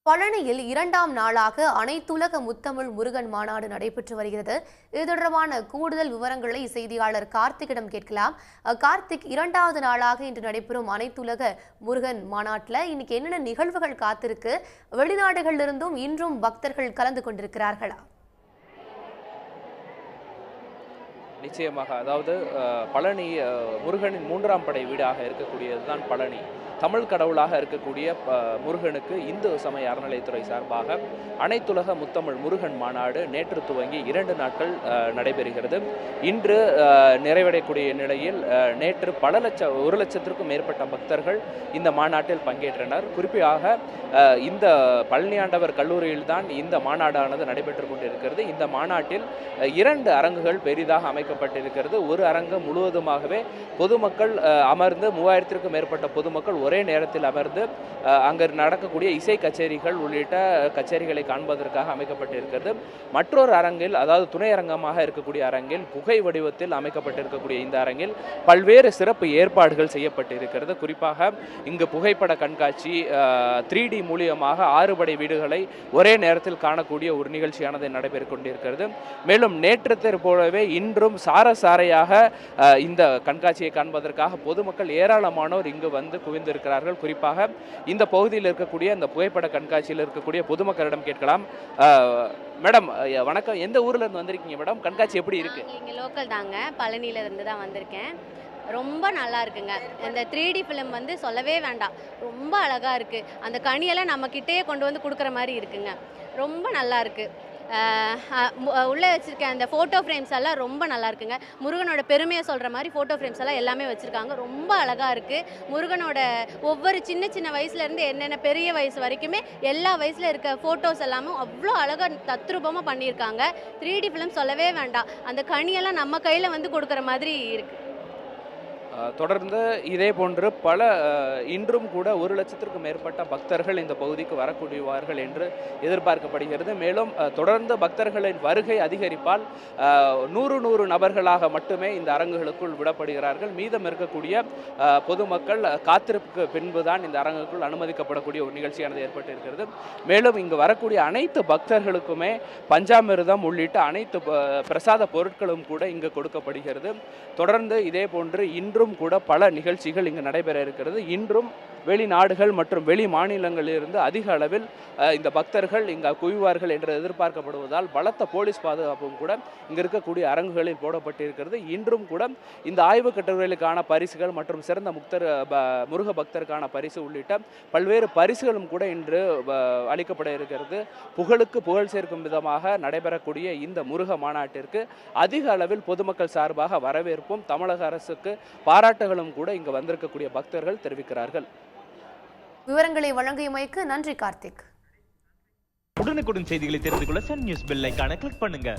பழனியில் இரண்டாம் நாளாக அனைத்துலக முத்தமிழ் முருகன் மாநாடு நடைபெற்று வருகிறது. இது தொடர்பான கூடுதல் விவரங்களை செய்தியாளர் கார்த்திகிடம் கேட்கலாம். கார்த்திக், இரண்டாவது நாளாக இன்று நடைபெறும் அனைத்துலக முருகன் மாநாட்டில் இன்னைக்கு என்னென்ன நிகழ்வுகள் காத்திருக்கு? வெளிநாடுகளிலிருந்தும் இன்றும் பக்தர்கள் கலந்து கொண்டிருக்கிறார்களா? நிச்சயமாக. அதாவது பழனி முருகனின் மூன்றாம் படை வீடாக இருக்கக்கூடியதுதான் பழனி. தமிழ் கடவுளாக இருக்கக்கூடிய முருகனுக்கு இந்து சமய அறநிலையத்துறை சார்பாக அனைத்துலக முத்தமிழ் முருகன் மாநாடு நேற்று துவங்கி 2 நாட்கள் நடைபெறுகிறது. இன்று நிறைவடையக்கூடிய நிலையில் நேற்று 1 லட்சத்திற்கும் மேற்பட்ட பக்தர்கள் இந்த மாநாட்டில் பங்கேற்றனர். குறிப்பாக இந்த பழனியாண்டவர் கல்லூரியில்தான் இந்த மாநாடானது நடைபெற்று கொண்டிருக்கிறது. இந்த மாநாட்டில் 2 அரங்குகள் பெரிதாக அமைக்கப்பட்டிருக்கிறது. ஒரு அரங்கு முழுவதுமாகவே பொதுமக்கள் அமர்ந்து 3000த்திற்கும் மேற்பட்ட பொதுமக்கள் ஒரே நேரத்தில் அமர்ந்து அங்கு நடக்கக்கூடிய இசை கச்சேரிகள் உள்ளிட்ட கச்சேரிகளை காண்பதற்காக அமைக்கப்பட்டிருக்கிறது. மற்றொரு அரங்கில், அதாவது துணை அரங்கமாக இருக்கக்கூடிய அரங்கில், புகை வடிவத்தில் அமைக்கப்பட்டிருக்கக்கூடிய இந்த அரங்கில் பல்வேறு சிறப்பு ஏற்பாடுகள் செய்யப்பட்டிருக்கிறது. குறிப்பாக இங்கு புகைப்பட கண்காட்சி, 3D மூலியமாக 6 படை வீடுகளை ஒரே நேரத்தில் காணக்கூடிய ஒரு நிகழ்ச்சியானது நடைபெற்றுக் கொண்டிருக்கிறது. மேலும் நேற்றத்தை போலவே இன்றும் சாரையாக இந்த கண்காட்சியை காண்பதற்காக பொதுமக்கள் ஏராளமானோர் இங்கு வந்து குவிந்திருக்கிறார்கள். குறிப்பாக இந்த பகுதியில் இருக்கக்கூடிய அந்த புகைப்பட கண்காட்சியில் இருக்கக்கூடிய பொதுமக்களிடம் கேட்கலாம். மேடம் வணக்கம், எந்த ஊர்ல இருந்து வந்திருக்கீங்க மேடம்? கண்காட்சி எப்படி இருக்கு? இங்க லோக்கல் தாங்க, பழனியில இருந்து தான் வந்திருக்கேன். ரொம்ப நல்லா இருக்குங்க. இந்த 3D ஃபிலிம் வந்து சொல்லவே வேண்டாம், ரொம்ப அழகா இருக்கு. அந்த கனியெல்லாம் நம்ம கிட்டேயே கொண்டு வந்து கொடுக்குற மாதிரி இருக்குங்க. ரொம்ப நல்லா இருக்கு. உள்ளே வச்சுருக்க அந்த ஃபோட்டோ ஃப்ரேம்ஸ் எல்லாம் ரொம்ப நல்லா இருக்குங்க. முருகனோட பெருமையை சொல்கிற மாதிரி ஃபோட்டோ ஃப்ரேம்ஸ் எல்லாம் எல்லாமே வச்சுருக்காங்க. ரொம்ப அழகாக இருக்குது. முருகனோட ஒவ்வொரு சின்ன வயசுலேருந்து என்னென்ன பெரிய வயசு வரைக்குமே எல்லா வயசில் இருக்க ஃபோட்டோஸ் எல்லாமும் அவ்வளோ அழகாக தத்ரூபமாக பண்ணியிருக்காங்க. 3D ஃபிலிம் சொல்லவே வேண்டாம். அந்த கனியெல்லாம் நம்ம கையில் வந்து கொடுக்குற மாதிரி இருக்குது. தொடர்ந்து இதே போன்று இன்றும் கூட 1 லட்சத்திற்கும் மேற்பட்ட பக்தர்கள் இந்த பகுதிக்கு வரக்கூடியவார்கள் என்று எதிர்பார்க்கப்படுகிறது. மேலும் தொடர்ந்து பக்தர்களின் வருகை அதிகரிப்பால் 100 நபர்களாக மட்டுமே இந்த அரங்குகளுக்குள் விடப்படுகிறார்கள். மீதம் இருக்கக்கூடிய பொதுமக்கள் காத்திருப்புக்கு பின்புதான் இந்த அரங்குக்குள் அனுமதிக்கப்படக்கூடிய ஒரு நிகழ்ச்சியானது ஏற்பட்டிருக்கிறது. மேலும் இங்கு வரக்கூடிய அனைத்து பக்தர்களுக்குமே பஞ்சாமிர்தம் உள்ளிட்ட அனைத்து பிரசாத பொருட்களும் கூட இங்கு கொடுக்கப்படுகிறது. தொடர்ந்து இதே போன்று இன்றும் கூட பல நிகழ்ச்சிகள் இங்கு நடைபெற இருக்கிறது. இன்றும் வெளிநாடுகள் மற்றும் வெளி மாநிலங்களிலிருந்து அதிக அளவில் இந்த பக்தர்கள் இங்கு குவிவார்கள் என்று எதிர்பார்க்கப்படுவதால் பலத்த போலீஸ் பாதுகாப்பும் கூட இங்கு இருக்கக்கூடிய அரங்குகளில் போடப்பட்டிருக்கிறது. இன்றும் கூட இந்த ஆய்வு கட்டுரைகளுக்கான பரிசுகள் மற்றும் சிறந்த முருக பக்தருக்கான பரிசு உள்ளிட்ட பல்வேறு பரிசுகளும் கூட இன்று அளிக்கப்பட இருக்கிறது. புகழுக்கு புகழ் சேர்க்கும் விதமாக நடைபெறக்கூடிய இந்த முருக மாநாட்டிற்கு அதிக அளவில் பொதுமக்கள் சார்பாக வரவேற்பும் தமிழக அரசுக்கு பாராட்டுகளும் கூட இங்கு வந்திருக்கக்கூடிய பக்தர்கள் தெரிவிக்கிறார்கள். விவரங்களை வழங்கியமைக்கு நன்றி கார்த்திக். உடனுக்குடன் செய்திகளை தெரிந்து கொள்ள சன் நியூஸ் பெல் ஐகானை கிளிக் பண்ணுங்க.